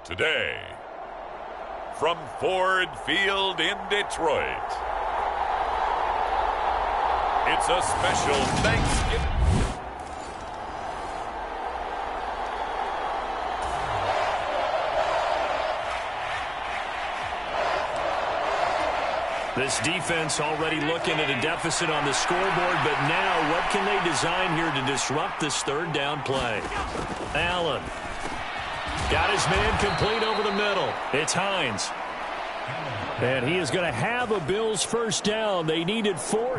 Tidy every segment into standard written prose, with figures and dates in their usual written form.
Today, from Ford Field in Detroit, it's a special Thanksgiving. This defense already looking at a deficit on the scoreboard, but now what can they design here to disrupt this third down play? Allen got his man complete over the middle. It's Hines. And he is going to have a Bills first down. They needed 4.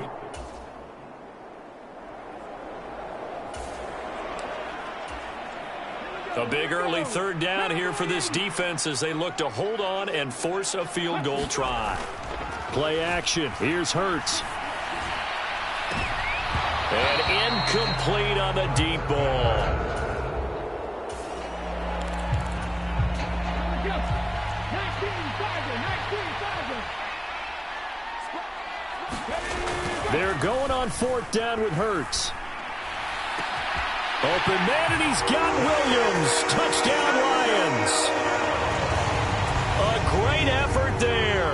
A big early third down here for this defense as they look to hold on and force a field goal try. Play action. Here's Hurts. And incomplete on the deep ball. They're going on fourth down with Hurts. Open man, and he's got Williams. Touchdown, Lions. A great effort there.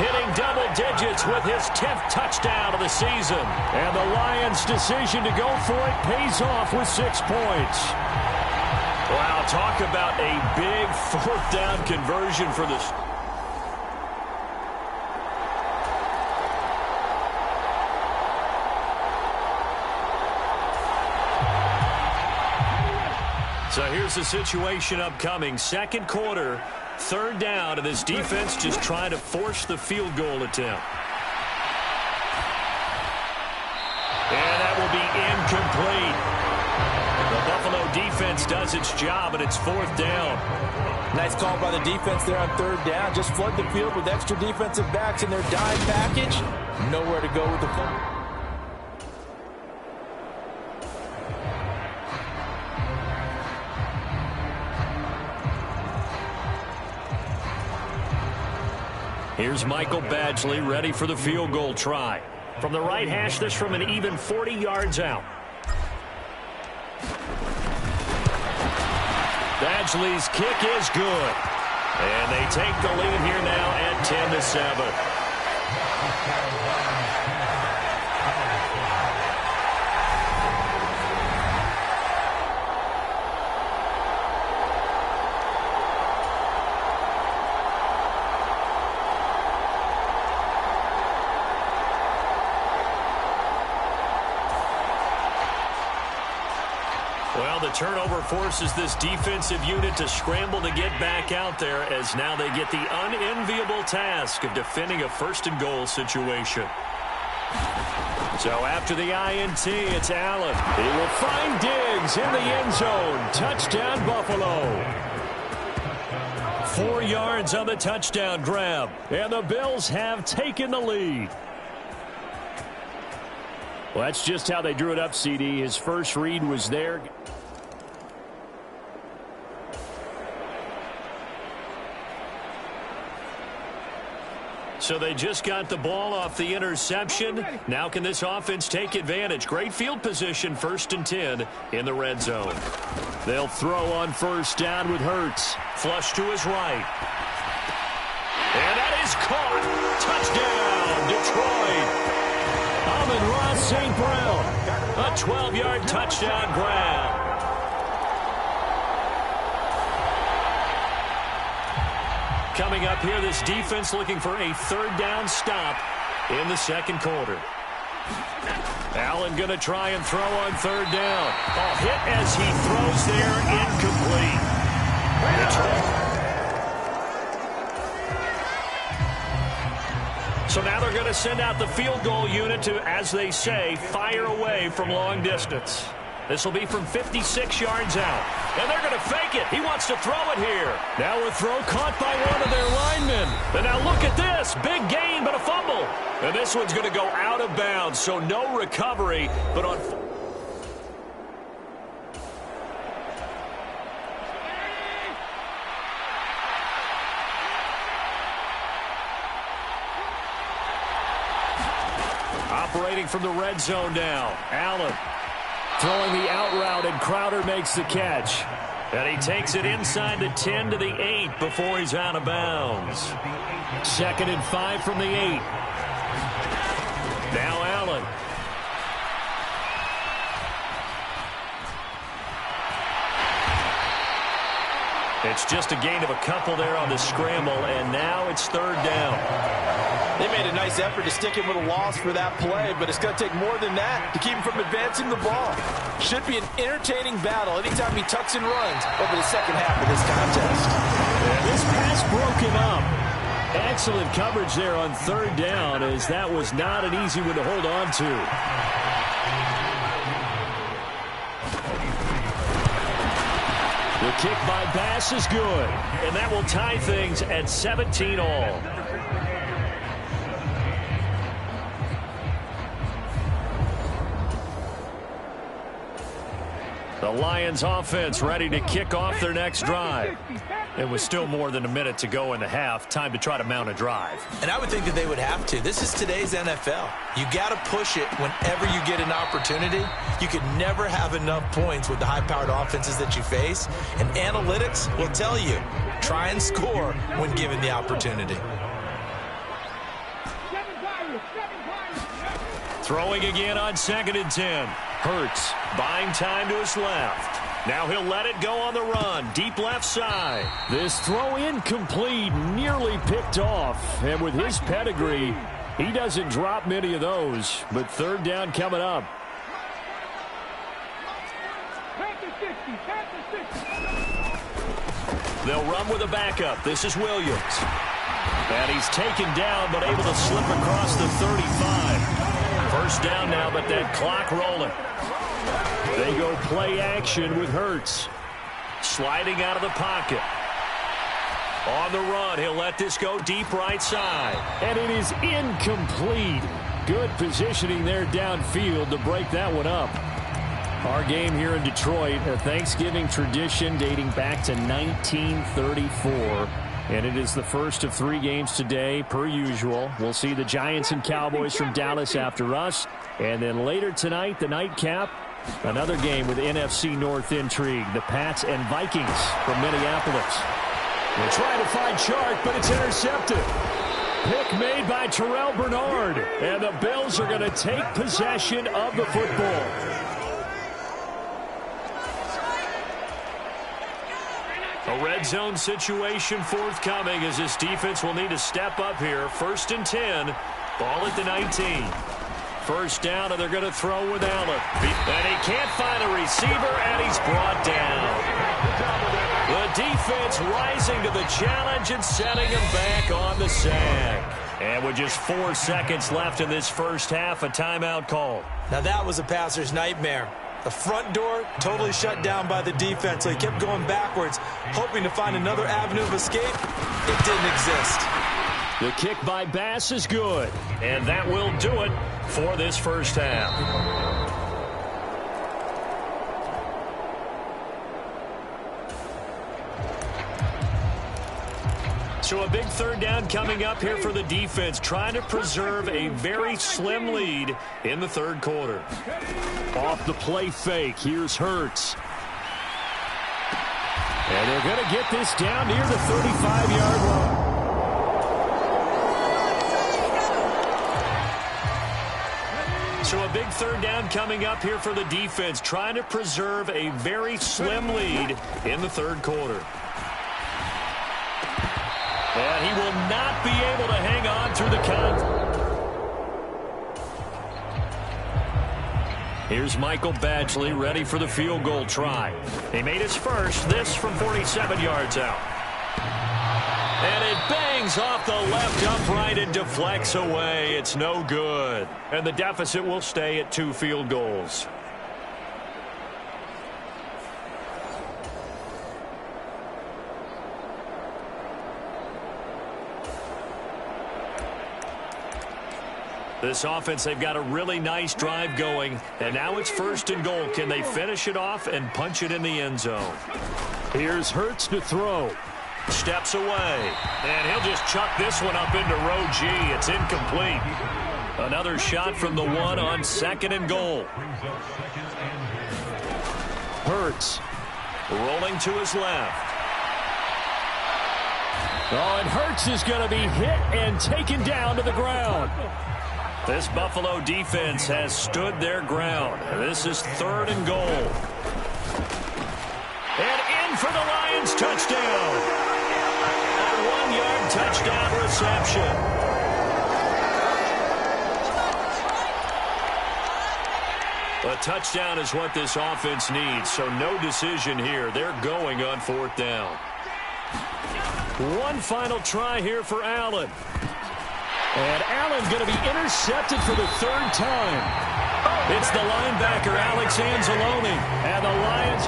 Hitting double digits with his 10th touchdown of the season. And the Lions' decision to go for it pays off with 6 points. Wow, talk about a big fourth down conversion for the... So here's the situation upcoming. Second quarter, third down, and this defense just trying to force the field goal attempt. And that will be incomplete. The Buffalo defense does its job, and it's fourth down. Nice call by the defense there on third down. Just flood the field with extra defensive backs in their dime package. Nowhere to go with the football. Here's Michael Badgley ready for the field goal try. From the right hash, this from an even 40 yards out. Badgley's kick is good. And they take the lead here now at 10-7. Well, the turnover forces this defensive unit to scramble to get back out there as now they get the unenviable task of defending a first-and-goal situation. So after the INT, it's Allen. He will find Diggs in the end zone. Touchdown, Buffalo. 4 yards on the touchdown grab, and the Bills have taken the lead. Well, that's just how they drew it up, CD. His first read was there. So they just got the ball off the interception. Now can this offense take advantage? Great field position, 1st and 10 in the red zone. They'll throw on first down with Hurts. Flush to his right. And that is caught. Touchdown, Detroit. Amon-Ra St. Brown, a 12-yard touchdown grab. Coming up here, this defense looking for a third down stop in the second quarter. Allen going to try and throw on third down. A hit as he throws there, incomplete. So now they're going to send out the field goal unit to, as they say, fire away from long distance. This will be from 56 yards out. And they're going to fake it. He wants to throw it here. Now a throw caught by one of their linemen. And now look at this. Big gain, but a fumble. And this one's going to go out of bounds, so no recovery. But on... Operating from the red zone now. Allen throwing the out route, and Crowder makes the catch. And he takes it inside the 10 to the 8 before he's out of bounds. 2nd and 5 from the 8. Now Allen. It's just a gain of a couple there on the scramble, and now it's 3rd down. They made a nice effort to stick him with a loss for that play, but it's going to take more than that to keep him from advancing the ball. Should be an entertaining battle anytime he tucks and runs over the second half of this contest. And this pass broken up. Excellent coverage there on 3rd down, as that was not an easy one to hold on to. The kick by Bass is good, and that will tie things at 17 all. The Lions offense ready to kick off their next drive. It was still more than a minute to go in the half. Time to try to mount a drive. And I would think that they would have to. This is today's NFL. You got to push it whenever you get an opportunity. You could never have enough points with the high-powered offenses that you face. And analytics will tell you, try and score when given the opportunity. Throwing again on 2nd and 10. Hurts buying time to his left. Now he'll let it go on the run. Deep left side. This throw incomplete, nearly picked off. And with his pedigree, he doesn't drop many of those. But 3rd down coming up. They'll run with a backup. This is Williams. And he's taken down, but able to slip across the 35. 1st down now, but that clock rolling. They go play action with Hurts. Sliding out of the pocket. On the run, he'll let this go deep right side. And it is incomplete. Good positioning there downfield to break that one up. Our game here in Detroit, a Thanksgiving tradition dating back to 1934. And it is the first of 3 games today, per usual. We'll see the Giants and Cowboys from Dallas after us. And then later tonight, the nightcap, another game with NFC North intrigue. The Pats and Vikings from Minneapolis. They're trying to find Chark, but it's intercepted. Pick made by Terrell Bernard. And the Bills are going to take possession of the football. A red zone situation forthcoming as this defense will need to step up here. 1st and 10. Ball at the 19. 1st down, and they're going to throw with Allen. And he can't find the receiver, and he's brought down. The defense rising to the challenge and setting him back on the sack. And with just 4 seconds left in this first half, a timeout call. Now that was a passer's nightmare. The front door totally shut down by the defense, so he kept going backwards, hoping to find another avenue of escape. It didn't exist. The kick by Bass is good, and that will do it for this first half. So a big 3rd down coming up here for the defense, trying to preserve a very slim lead in the 3rd quarter. Off the play fake, here's Hurts. And they're going to get this down near the 35-yard line. So a big 3rd down coming up here for the defense, trying to preserve a very slim lead in the 3rd quarter. And he will not be able to hang on through the count. Here's Michael Badgley ready for the field goal try. He made his first, this from 47 yards out. And it bangs off the left upright and deflects away. It's no good. And the deficit will stay at 2 field goals. This offense, they've got a really nice drive going, and now it's 1st and goal. Can they finish it off and punch it in the end zone? Here's Hurts to throw. Steps away, and he'll just chuck this one up into row G. It's incomplete. Another shot from the 1 on 2nd and goal. Hurts Rolling to his left. Oh, and Hurts is going to be hit and taken down to the ground. This Buffalo defense has stood their ground. This is 3rd and goal. And in for the Lions touchdown. A 1-yard touchdown reception. A touchdown is what this offense needs, so no decision here. They're going on 4th down. One final try here for Allen. And Allen going to be intercepted for the 3rd time. It's the linebacker, Alex Anzalone. And the Lions...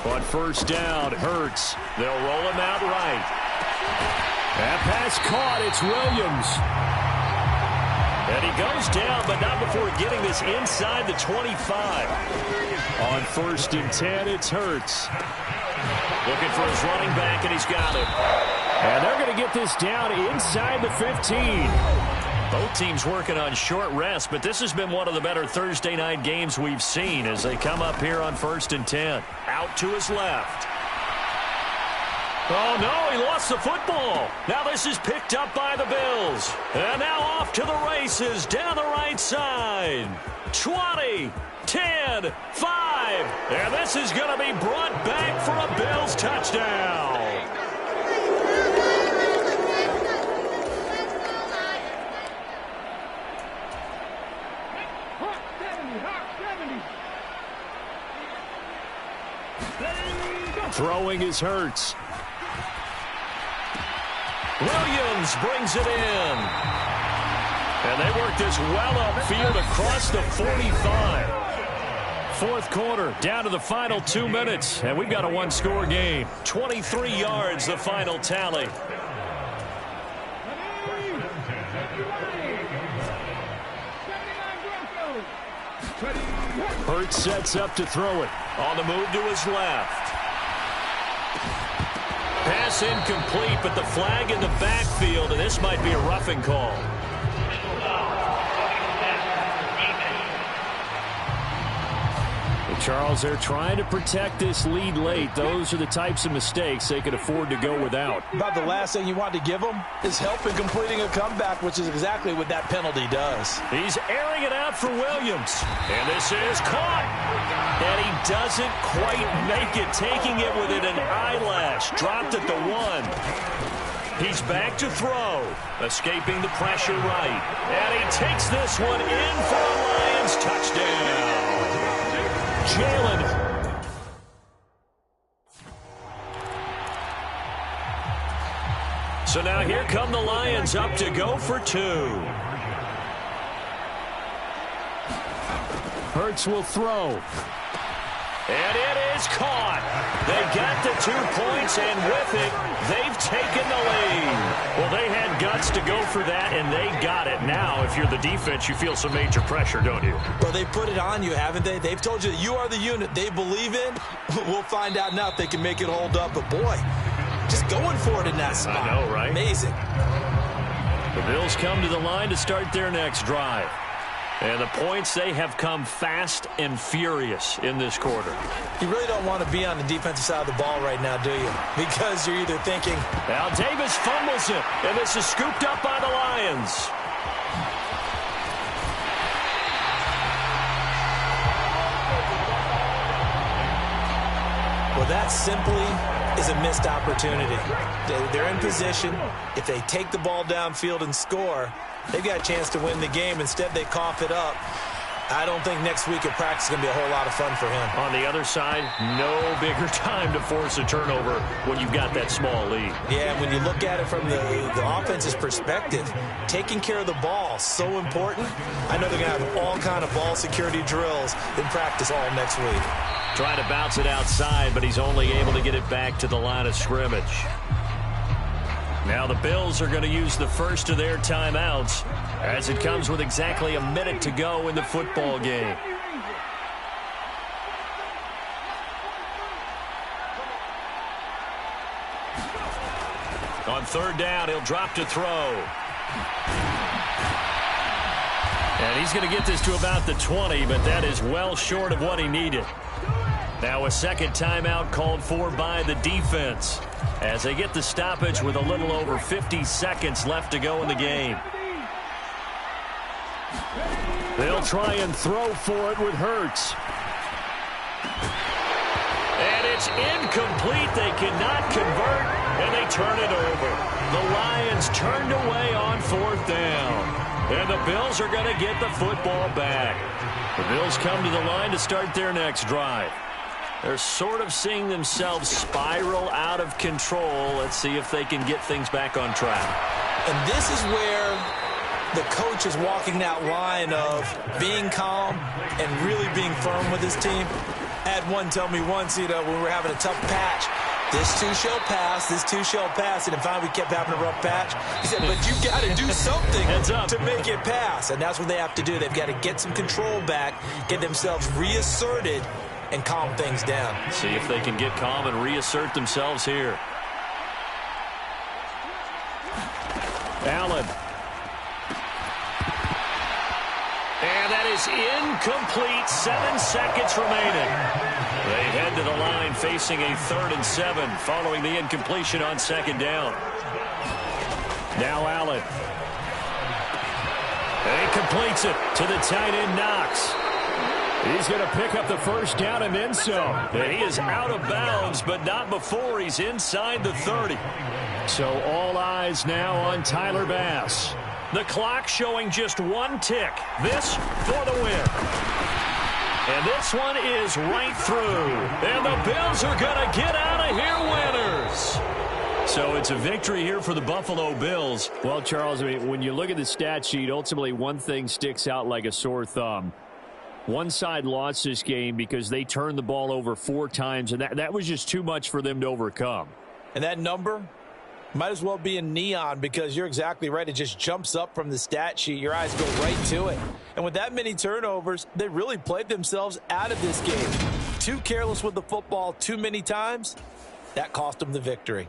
On 1st down, Hurts. They'll roll him out right. That pass caught. It's Williams. And he goes down, but not before getting this inside the 25. On 1st and 10, it's Hurts. Looking for his running back, and he's got it. And they're going to get this down inside the 15. Both teams working on short rest, but this has been one of the better Thursday night games we've seen as they come up here on 1st and 10. Out to his left. Oh, no, he lost the football. Now this is picked up by the Bills. And now off to the races down the right side. 20, 10, 5. And this is going to be brought back for a Bills touchdown. Throwing is Hurts. Williams brings it in. And they work this well upfield across the 45. 4th quarter, down to the final 2 minutes. And we've got a one-score game. 23 yards, the final tally. Hurts sets up to throw it. On the move to his left. Pass incomplete, but the flag in the backfield, and this might be a roughing call. Charles, they're trying to protect this lead late. Those are the types of mistakes they could afford to go without. About the last thing you want to give them is help in completing a comeback, which is exactly what that penalty does. He's airing it out for Williams. And this is caught. And he doesn't quite make it, taking it within an eyelash. Dropped at the 1. He's back to throw. Escaping the pressure right. And he takes this one in for a Lions touchdown. Jalen. So now here come the Lions up to go for 2. Hurts will throw. And it is caught. They got the 2 points, and with it, they've taken the lead. Well, they had guts to go for that, and they got it. Now, if you're the defense, you feel some major pressure, don't you? Well, they put it on you, haven't they? They've told you that you are the unit they believe in. We'll find out now if they can make it hold up. But, boy, just going for it in that spot. I know, right? Amazing. The Bills come to the line to start their next drive. And the points, they have come fast and furious in this quarter. You really don't want to be on the defensive side of the ball right now, do you? Because you're either thinking... Now Davis fumbles it, and this is scooped up by the Lions. Well, that simply is a missed opportunity. They're in position. If they take the ball downfield and score, they've got a chance to win the game. Instead, they cough it up. I don't think next week at practice is going to be a whole lot of fun for him. On the other side, no bigger time to force a turnover when you've got that small lead. Yeah, and when you look at it from the offense's perspective, taking care of the ball, so important. I know they're going to have all kind of ball security drills in practice all next week. Trying to bounce it outside, but he's only able to get it back to the line of scrimmage. Now the Bills are going to use the first of their timeouts as it comes with exactly a minute to go in the football game. On third down, he'll drop to throw. And he's going to get this to about the 20, but that is well short of what he needed. Now a second timeout called for by the defense as they get the stoppage with a little over 50 seconds left to go in the game. They'll try and throw for it with Hurts. And it's incomplete. They cannot convert, and they turn it over. The Lions turned away on fourth down. And the Bills are going to get the football back. The Bills come to the line to start their next drive. They're sort of seeing themselves spiral out of control. Let's see if they can get things back on track. And this is where the coach is walking that line of being calm and really being firm with his team. I had one tell me once, when we were having a tough patch, this too shall pass, this too shall pass. And finally we kept having a rough patch. He said, but you've got to do something to make it pass. And that's what they have to do. They've got to get some control back, get themselves reasserted, and calm things down. See if they can get calm and reassert themselves here. Allen. And that is incomplete. 7 seconds remaining. They head to the line facing a 3rd and 7 following the incompletion on second down. Now Allen. And he completes it to the tight end Knox. He's going to pick up the first down and then some. And he is out of bounds, but not before he's inside the 30. So all eyes now on Tyler Bass. The clock showing just 1 tick. This for the win. And this one is right through. And the Bills are going to get out of here winners. So it's a victory here for the Buffalo Bills. Well, Charles, I mean, when you look at the stat sheet, ultimately one thing sticks out like a sore thumb. One side lost this game because they turned the ball over 4 times, and that was just too much for them to overcome. And that number might as well be in neon because you're exactly right. It just jumps up from the stat sheet. Your eyes go right to it. And with that many turnovers, they really played themselves out of this game. Too careless with the football too many times. That cost them the victory.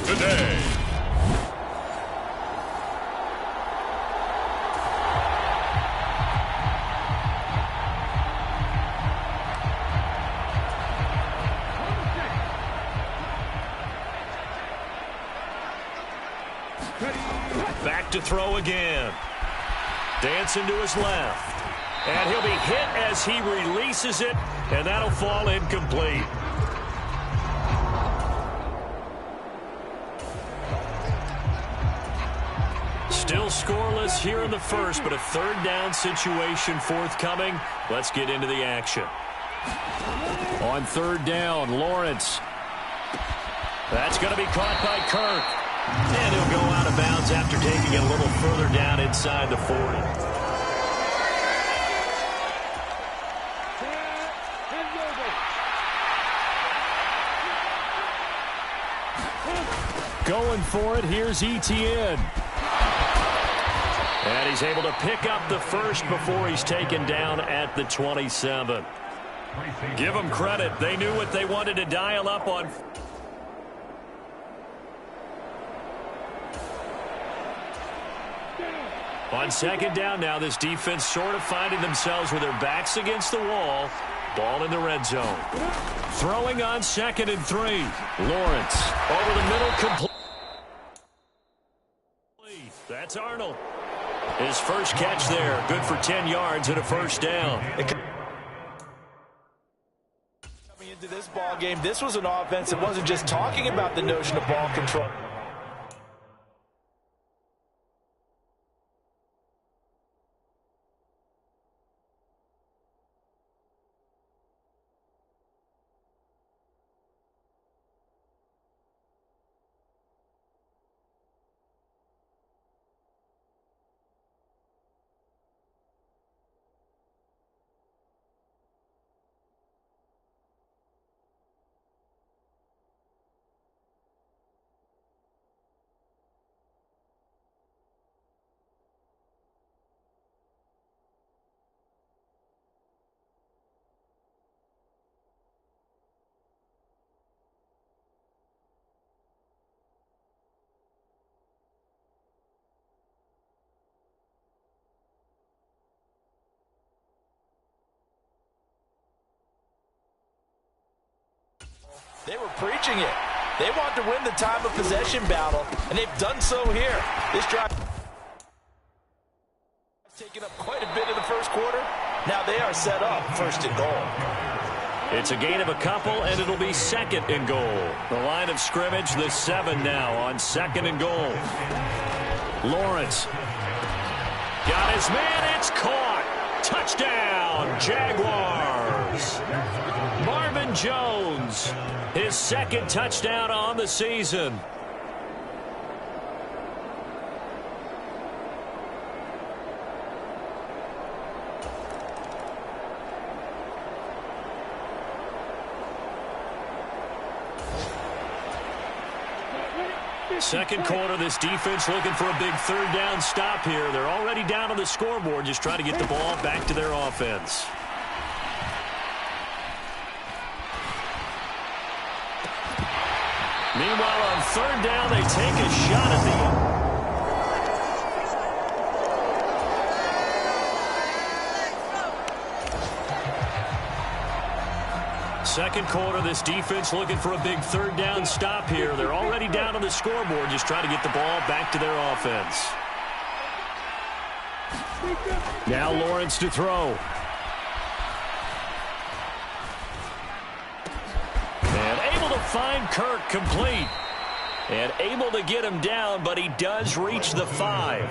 Today. Back to throw again. Dancing to his left. And he'll be hit as he releases it, and that'll fall incomplete. Still scoreless here in the first, but a third down situation forthcoming. Let's get into the action. On third down, Lawrence. That's going to be caught by Kirk. And he'll go out of bounds after taking it a little further down inside the 40. Going for it, here's Etienne. And he's able to pick up the first before he's taken down at the 27. Give them credit. They knew what they wanted to dial up on. On second down now, this defense sort of finding themselves with their backs against the wall. Ball in the red zone. Throwing on 2nd and 3. Lawrence over the middle, complete. That's Arnold. His first catch there, good for 10 yards and a first down. Coming into this ball game, this was an offense that wasn't just talking about the notion of ball control. They were preaching it. They want to win the time of possession battle, and they've done so here. This drive has taken up quite a bit in the first quarter. Now they are set up 1st and goal. It's a gain of a couple, and it'll be 2nd and goal. The line of scrimmage, the 7 now on 2nd and goal. Lawrence got his man. It's caught. Touchdown, Jaguars. Marvin Jones, his 2nd touchdown on the season. Second quarter, this defense looking for a big 3rd down stop here. They're already down on the scoreboard, just trying to get the ball back to their offense. Meanwhile, on 3rd down, they take a shot at the end. Second quarter, this defense looking for a big 3rd down stop here. They're already down on the scoreboard, just trying to get the ball back to their offense. Now Lawrence to throw. Find Kirk complete. And able to get him down, but he does reach the 5.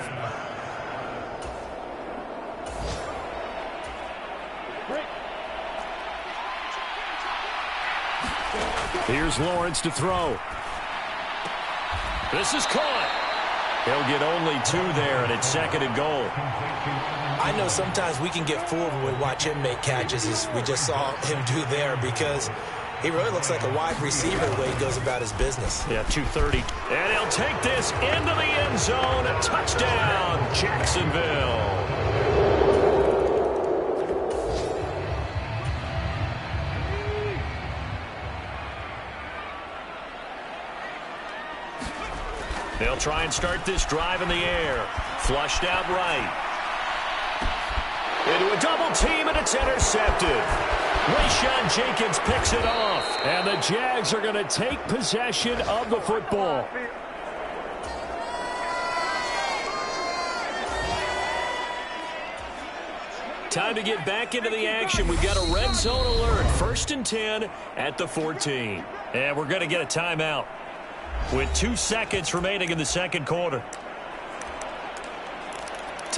Here's Lawrence to throw. This is caught. He'll get only 2 there, and it's 2nd and goal. I know sometimes we can get fooled when we watch him make catches, as we just saw him do there, because he really looks like a wide receiver the way he goes about his business. Yeah, 230. And he'll take this into the end zone. A touchdown, Jacksonville. They'll try and start this drive in the air. Flushed out right. Into a double team, and it's intercepted. Rayshon Jenkins picks it off. And the Jags are going to take possession of the football. Time to get back into the action. We've got a red zone alert. 1st and 10 at the 14. And we're going to get a timeout with 2 seconds remaining in the second quarter.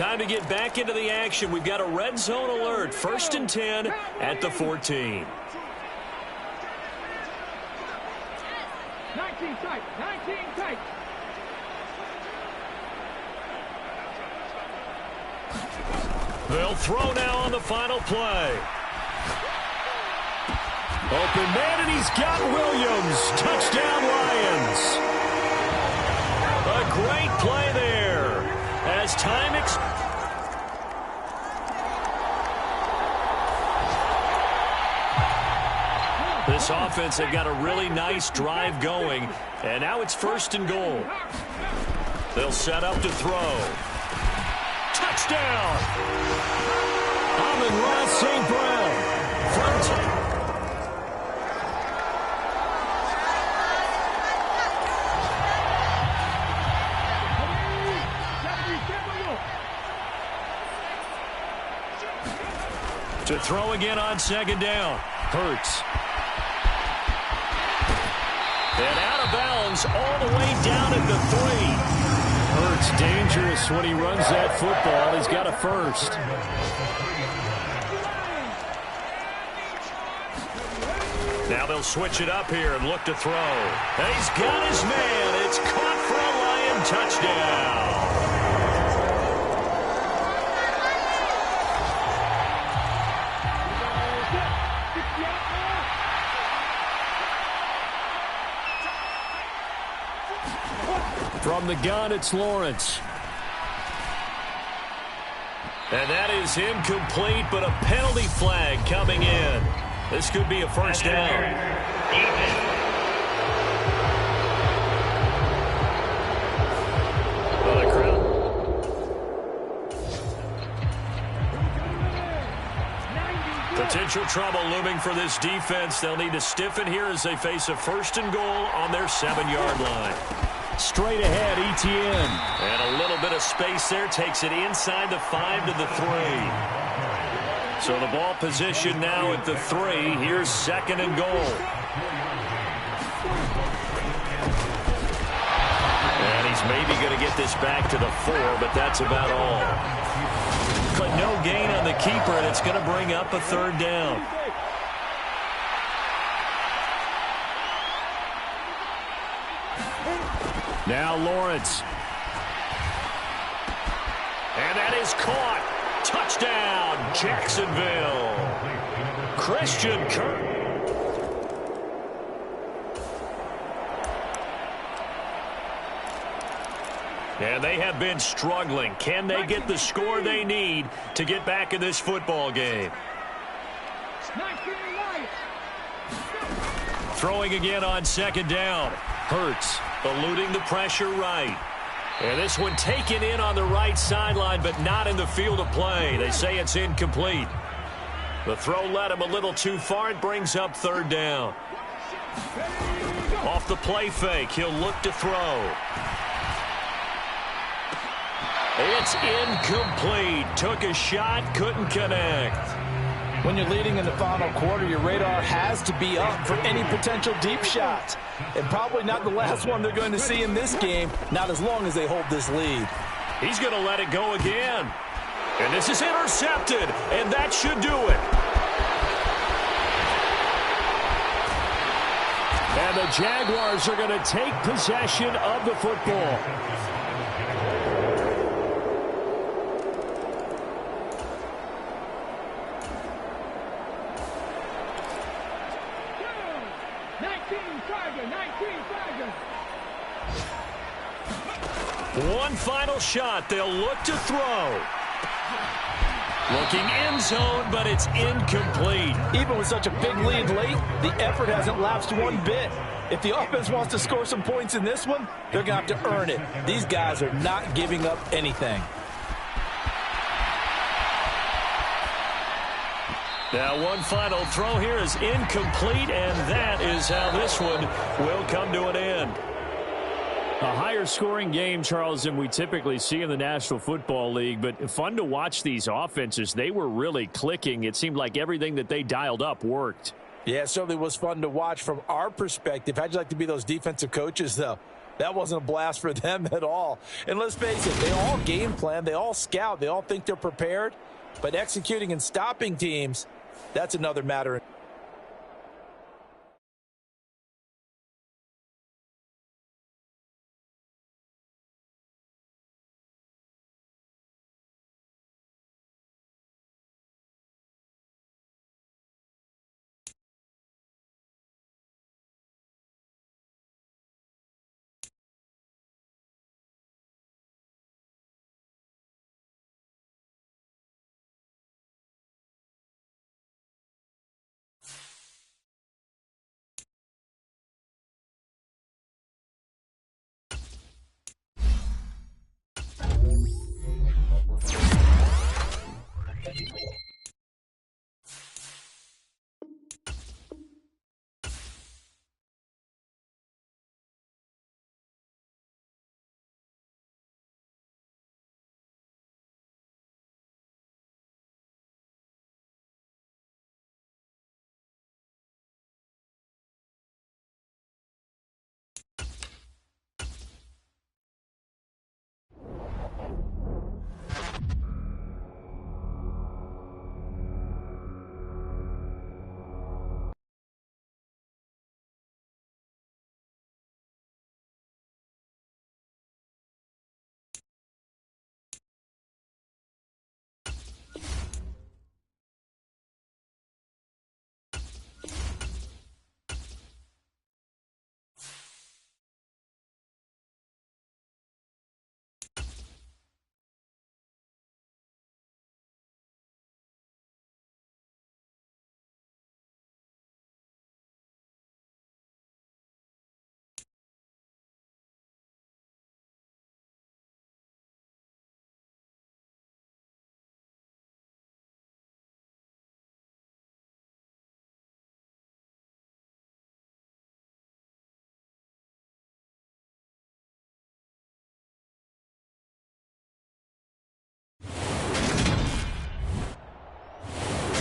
Time to get back into the action. We've got a red zone alert. 1st and 10 at the 14. 19 tight. 19 tight. They'll throw now on the final play. Open man, and he's got Williams. Touchdown, Lions. A great play there. As time This offense have got a really nice drive going, and now it's 1st and goal. They'll set up to throw. Touchdown! Amon-Ra St. Brown. Front. To throw again on 2nd down. Hurts. And out of bounds all the way down at the 3. Hurts dangerous when he runs that football. He's got a first. Now they'll switch it up here and look to throw. And he's got his man. It's caught for a Lion touchdown. From the gun, it's Lawrence. And that is incomplete, but a penalty flag coming in. This could be a 1st down. Well, the crowd. Potential trouble looming for this defense. They'll need to stiffen here as they face a 1st and goal on their 7-yard line. Straight ahead, Etienne. And a little bit of space there. Takes it inside the 5 to the 3. So the ball position now at the 3. Here's 2nd and goal. And he's maybe going to get this back to the 4, but that's about all. But no gain on the keeper, and it's going to bring up a 3rd down. Now Lawrence. And that is caught. Touchdown, Jacksonville. Christian Kirk. And they have been struggling. Can they get the score they need to get back in this football game? Throwing again on 2nd down. Hurts eluding the pressure right. And this one taken in on the right sideline, but not in the field of play. They say it's incomplete. The throw led him a little too far. It brings up 3rd down. Off the play fake, he'll look to throw. It's incomplete. Took a shot, couldn't connect. When you're leading in the final quarter, your radar has to be up for any potential deep shots. And probably not the last one they're going to see in this game, not as long as they hold this lead. He's going to let it go again. And this is intercepted, and that should do it. And the Jaguars are going to take possession of the football. One final shot. They'll look to throw. Looking end zone, but it's incomplete. Even with such a big lead late, the effort hasn't lapsed one bit. If the offense wants to score some points in this one, they're going to have to earn it. These guys are not giving up anything. Now one final throw here is incomplete, and that is how this one will come to an end. A higher scoring game, Charles, than we typically see in the National Football League, but fun to watch these offenses. They were really clicking. It seemed like everything that they dialed up worked. Yeah, it certainly was fun to watch from our perspective. How'd you like to be those defensive coaches, though? That wasn't a blast for them at all. And let's face it, they all game plan, they all scout, they all think they're prepared. But executing and stopping teams, that's another matter.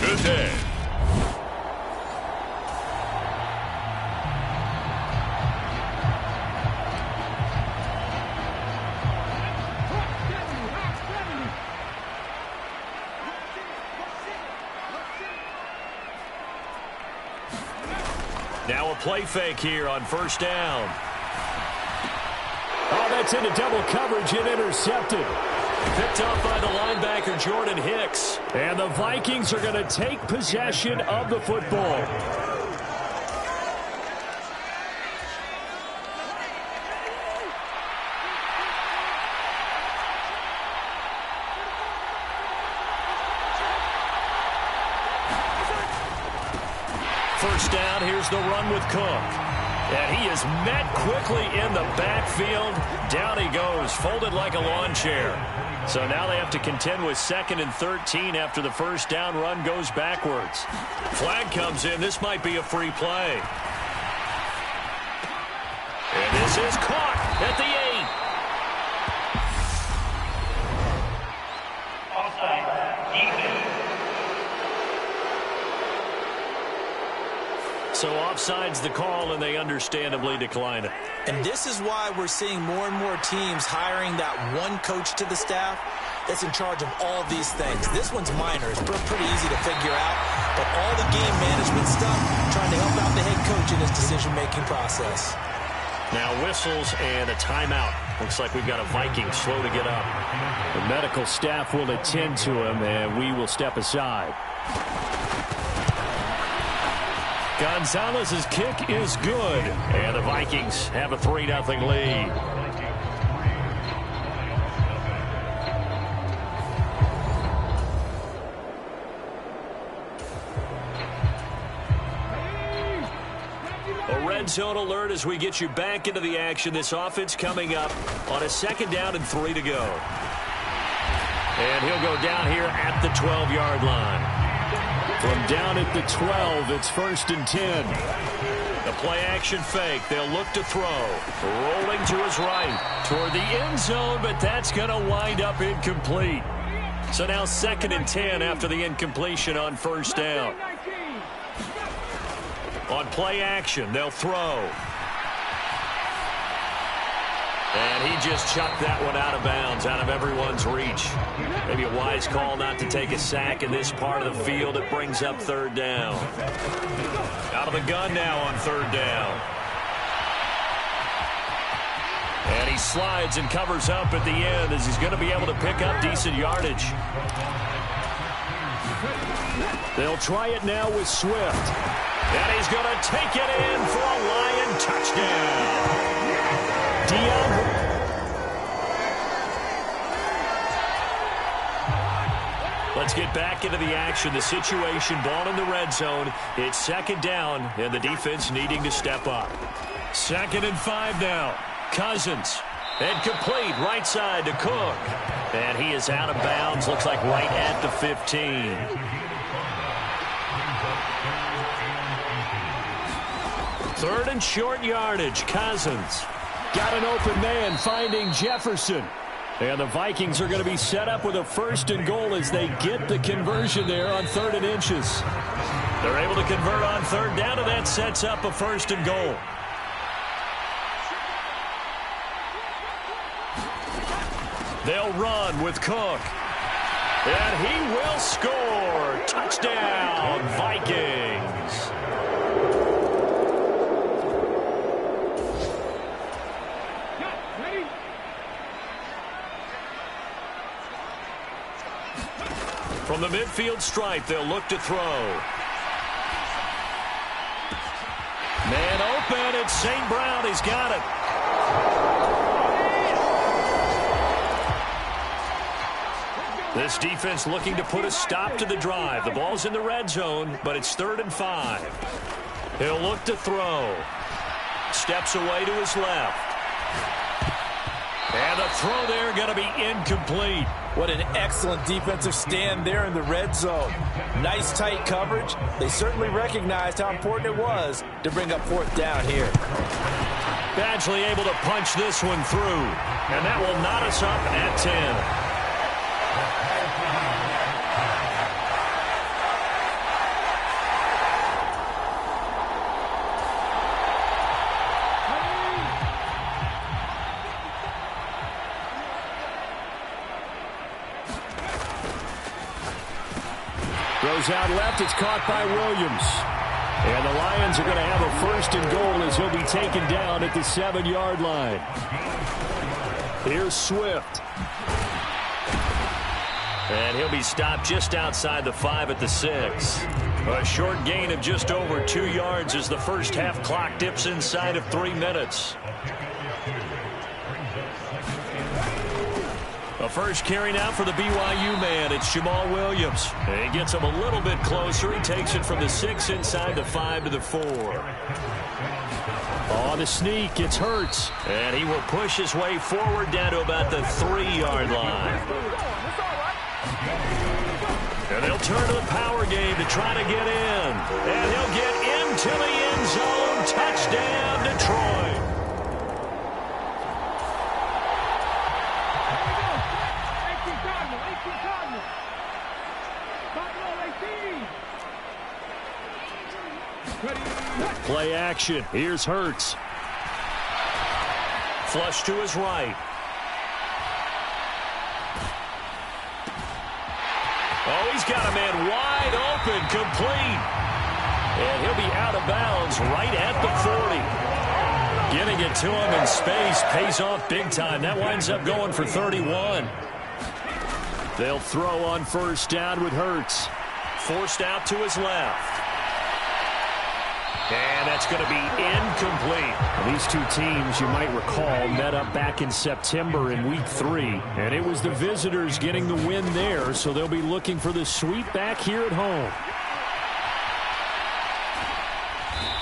Today. Now a play fake here on first down. Oh, that's into double coverage and intercepted. Picked up by the linebacker, Jordan Hicks. And the Vikings are going to take possession of the football. First down, here's the run with Cook. And he is met quickly in the backfield. Down he goes, folded like a lawn chair. So now they have to contend with 2nd and 13 after the first down run goes backwards. Flag comes in. This might be a free play. And this is caught at the 8. So offside's the call, and they understandably decline it. And this is why we're seeing more and more teams hiring that one coach to the staff that's in charge of all these things. This one's minor. It's pretty easy to figure out. But all the game management stuff, trying to help out the head coach in his decision-making process. Now whistles and a timeout. Looks like we've got a Viking slow to get up. The medical staff will attend to him, and we will step aside. Gonzalez's kick is good, and the Vikings have a 3-0 lead. A red zone alert as we get you back into the action. This offense coming up on a 2nd down and 3 to go. And he'll go down here at the 12-yard line. From down at the 12, it's 1st and 10. The play-action fake. They'll look to throw. Rolling to his right toward the end zone, but that's going to wind up incomplete. So now 2nd and 10 after the incompletion on first down. On play action, they'll throw. And he just chucked that one out of bounds, out of everyone's reach. Maybe a wise call not to take a sack in this part of the field. It brings up third down. Out of the gun now on third down. And he slides and covers up at the end as he's going to be able to pick up decent yardage. They'll try it now with Swift. And he's going to take it in for a Lion touchdown. Let's get back into the action. The situation, ball in the red zone. It's second down, and the defense needing to step up. 2nd and 5 now. Cousins. And complete right side to Cook. And he is out of bounds. Looks like right at the 15. Third and short yardage. Cousins. Got an open man finding Jefferson. And the Vikings are going to be set up with a 1st and goal as they get the conversion there on 3rd and inches. They're able to convert on third down, and that sets up a 1st and goal. They'll run with Cook. And he will score. Touchdown, Vikings. From the midfield stripe, they'll look to throw. Man open, it's St. Brown. He's got it. This defense looking to put a stop to the drive. The ball's in the red zone, but it's 3rd and 5. He'll look to throw. Steps away to his left. And the throw there going to be incomplete. What an excellent defensive stand there in the red zone. Nice tight coverage. They certainly recognized how important it was to bring up 4th down here. Badgley able to punch this one through. And that will knot us up at 10. Throws out left. It's caught by Williams. And the Lions are going to have a 1st and goal as he'll be taken down at the 7-yard line. Here's Swift. And he'll be stopped just outside the 5 at the 6. A short gain of just over 2 yards as the first half clock dips inside of 3 minutes. A first carry now for the BYU man. It's Jamal Williams. And he gets him a little bit closer. He takes it from the 6 inside the 5 to the 4. On the sneak, it's Hurts. And he will push his way forward down to about the 3-yard line. And they'll turn to the power game to try to get in. And he'll get into the end zone. Touchdown, Detroit. Play action. Here's Hurts. Flush to his right. Oh, he's got a man wide open, complete. And he'll be out of bounds right at the 40. Getting it to him in space pays off big time. That winds up going for 31. They'll throw on 1st down with Hurts. Forced out to his left. And that's going to be incomplete. These two teams, you might recall, met up back in September in Week 3. And it was the visitors getting the win there, so they'll be looking for the sweep back here at home.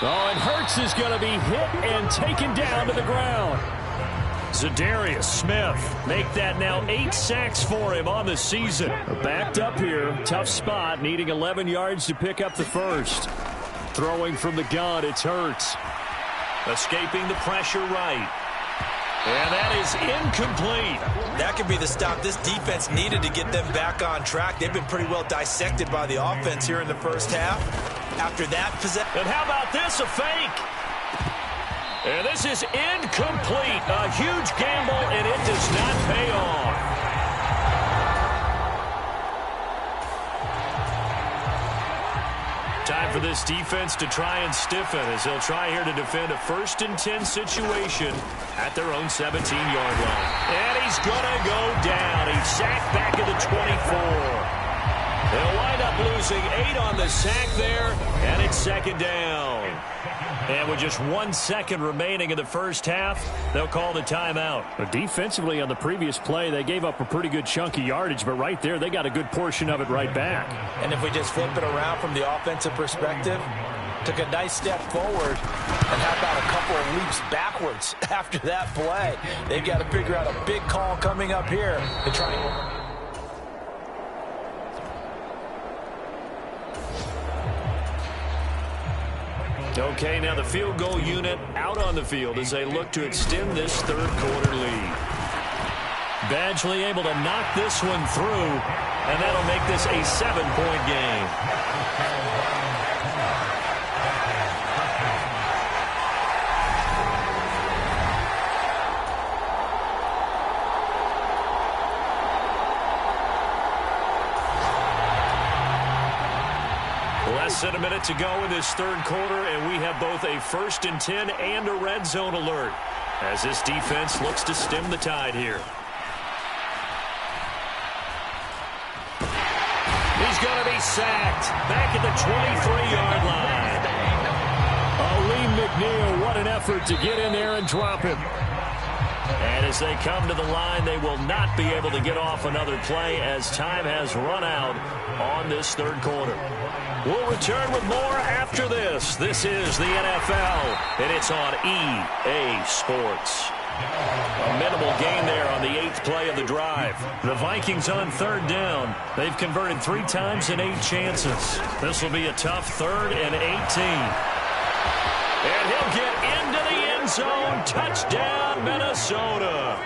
Oh, and Hurts is going to be hit and taken down to the ground. Zadarius Smith make that now 8 sacks for him on the season. Backed up here, tough spot, needing 11 yards to pick up the first. Throwing from the gun, it's Hurts. Escaping the pressure right. And that is incomplete. That could be the stop this defense needed to get them back on track. They've been pretty well dissected by the offense here in the first half. After that possession. And how about this, a fake? And this is incomplete. A huge gamble, and it does not pay off. Time for this defense to try and stiffen as they'll try here to defend a 1st and 10 situation at their own 17-yard line. And he's going to go down. He's sacked back at the 24. They'll wind up losing 8 on the sack there, and it's 2nd down. And with just 1 second remaining in the first half, they'll call the timeout. But defensively on the previous play, they gave up a pretty good chunk of yardage, but right there, they got a good portion of it right back. And if we just flip it around from the offensive perspective, took a nice step forward, and how about a couple of leaps backwards after that play? They've got to figure out a big call coming up here to try and... Okay, now the field goal unit out on the field as they look to extend this 3rd quarter lead. Badgley able to knock this one through, and that'll make this a 7-point game. Less than a minute to go in this 3rd quarter, and we have both a 1st and 10 and a red zone alert as this defense looks to stem the tide here. He's going to be sacked back at the 23-yard line. Aleem McNeil, what an effort to get in there and drop him. And as they come to the line, they will not be able to get off another play as time has run out on this 3rd quarter. We'll return with more after this. This is the NFL, and it's on EA Sports. A minimal gain there on the 8th play of the drive. The Vikings on 3rd down. They've converted 3 times in 8 chances. This will be a tough 3rd and 18. And he'll get into the end zone. Touchdown, Minnesota.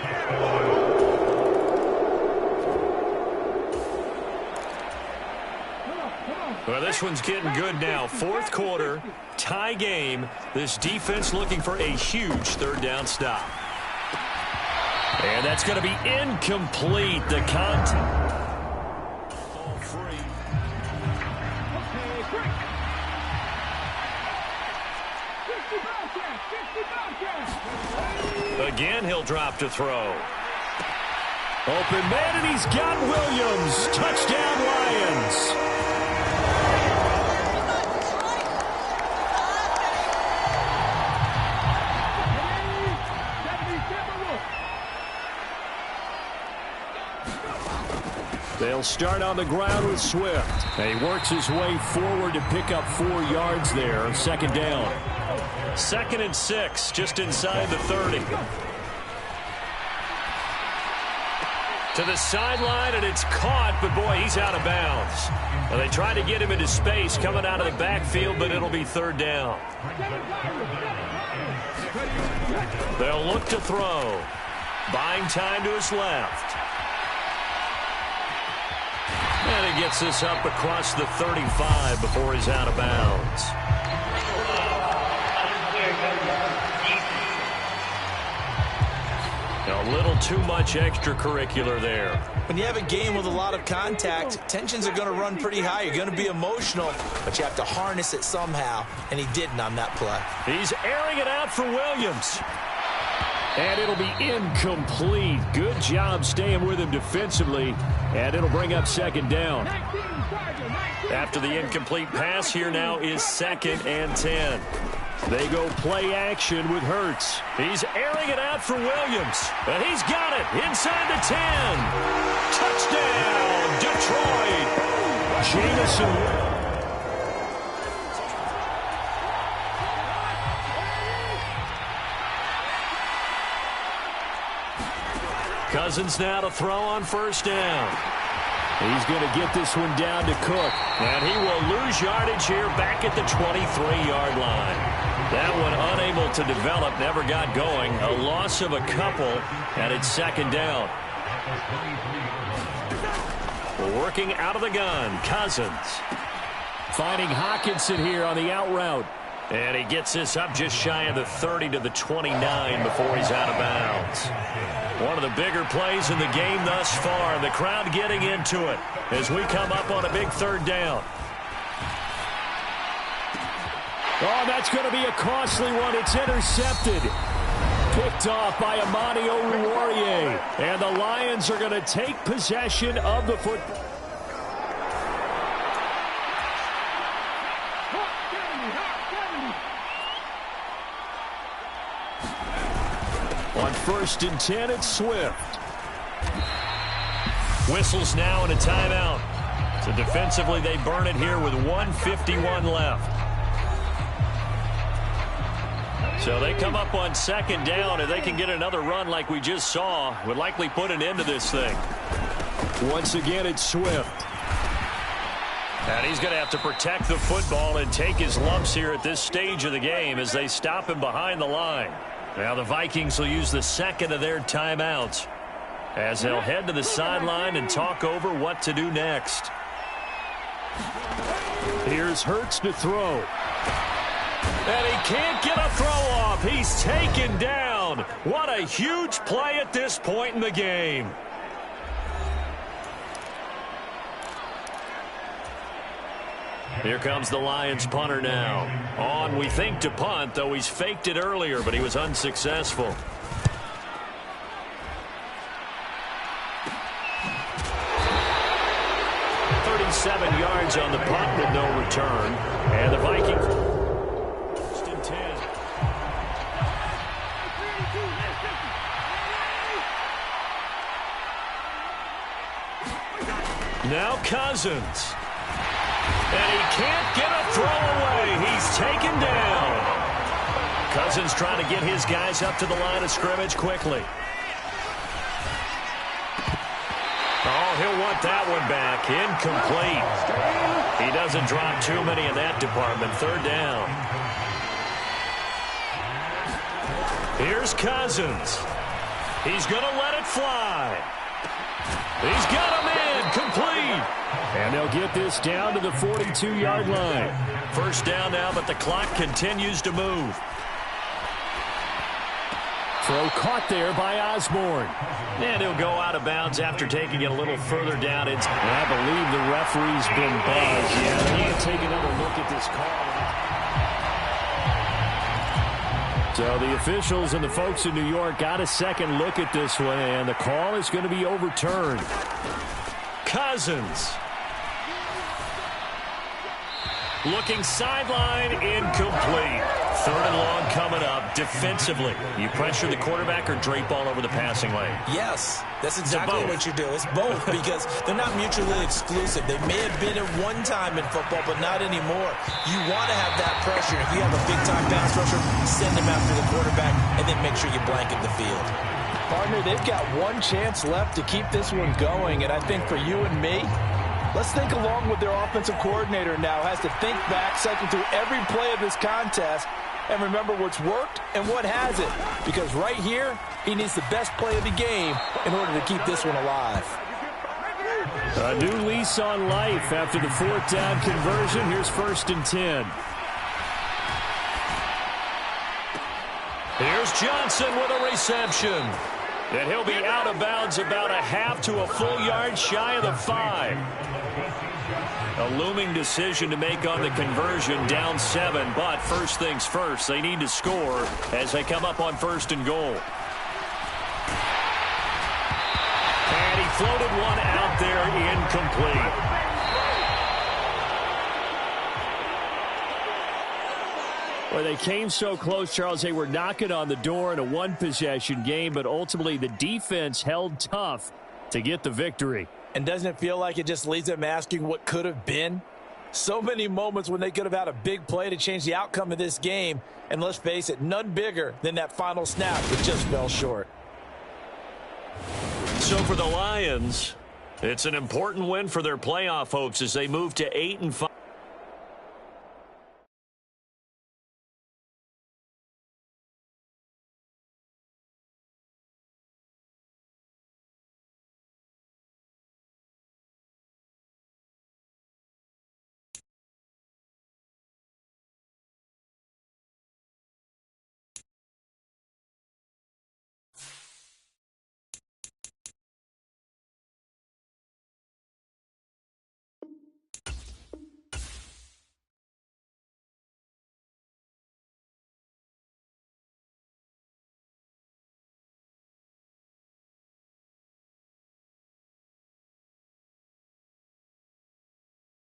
Well, this one's getting good now. 4th quarter, tie game. This defense looking for a huge 3rd down stop. And that's going to be incomplete. The contact. Ball free. Again, he'll drop to throw. Open man, and he's got Williams. Touchdown, Lions. They'll start on the ground with Swift. And he works his way forward to pick up 4 yards there. 2nd down. 2nd and 6, just inside the 30. To the sideline, and it's caught, but boy, he's out of bounds. Well, they try to get him into space coming out of the backfield, but it'll be 3rd down. They'll look to throw. Buying time to his left. And he gets this up across the 35 before he's out of bounds. A little too much extracurricular there. When you have a game with a lot of contact, tensions are going to run pretty high. You're going to be emotional, but you have to harness it somehow, and he didn't on that play. He's airing it out for Williams. And it'll be incomplete. Good job staying with him defensively, and it'll bring up 2nd down. After the incomplete pass, here now is 2nd and 10. They go play action with Hurts. He's airing it out for Williams. And he's got it inside the 10. Touchdown, Detroit. Jameson. Cousins now to throw on 1st down. He's going to get this one down to Cook. And he will lose yardage here back at the 23-yard line. That one unable to develop, never got going. A loss of a couple, and it's 2nd down. Working out of the gun, Cousins. Finding Hawkinson here on the out route. And he gets this up just shy of the 30 to the 29 before he's out of bounds. One of the bigger plays in the game thus far. The crowd getting into it as we come up on a big third down. Oh, that's going to be a costly one. It's intercepted. Picked off by Amani Oruwariye. And the Lions are going to take possession of the football. On 1st and 10, it's Swift. Whistles now and a timeout. So defensively, they burn it here with 1:51 left. So they come up on 2nd down. If they can get another run like we just saw, would likely put an end to this thing. Once again, it's Swift. And he's going to have to protect the football and take his lumps here at this stage of the game as they stop him behind the line. Now the Vikings will use the 2nd of their timeouts as they'll head to the sideline and talk over what to do next. Here's Hurts to throw. And he can't get a throw off. He's taken down. What a huge play at this point in the game. Here comes the Lions punter now. On, we think, to punt, though he's faked it earlier, but he was unsuccessful. .37 yards on the punt with no return. And the Vikings 1st and 10. Now Cousins. And he can't get a throw away. He's taken down. Cousins trying to get his guys up to the line of scrimmage quickly. Oh, he'll want that one back. Incomplete. He doesn't drop too many in that department. 3rd down. Here's Cousins. He's going to let it fly. He's got him in. Complete. And they'll get this down to the 42-yard line. 1st down now, but the clock continues to move. Throw caught there by Osborne. And he'll go out of bounds after taking it a little further down. And I believe the referee's been buzzed. Yeah, he can take another look at this call. So the officials and the folks in New York got a second look at this one, and the call is going to be overturned. Cousins. Looking sideline, incomplete. 3rd and long coming up. Defensively, you pressure the quarterback or drape all over the passing lane? Yes, that's exactly what you do. It's both because they're not mutually exclusive. They may have been at one time in football, but not anymore. You want to have that pressure. If you have a big-time pass rusher, send him after the quarterback, and then make sure you blanket the field. Partner, they've got one chance left to keep this one going, and I think for you and me, let's think along with their offensive coordinator now. Has to think back, cycle through every play of this contest, and remember what's worked and what hasn't. Because right here, he needs the best play of the game in order to keep this one alive. A new lease on life after the 4th down conversion. Here's 1st and 10. Here's Johnson with a reception. And he'll be out of bounds about a half to a full yard shy of the 5. A looming decision to make on the conversion, down 7. But first things first, they need to score as they come up on 1st and goal. And he floated one out there, incomplete. Well, they came so close, Charles. They were knocking on the door in a one-possession game, but ultimately the defense held tough to get the victory. And doesn't it feel like it just leaves them asking what could have been? So many moments when they could have had a big play to change the outcome of this game. And let's face it, none bigger than that final snap that just fell short. So for the Lions, it's an important win for their playoff hopes as they move to 8-5.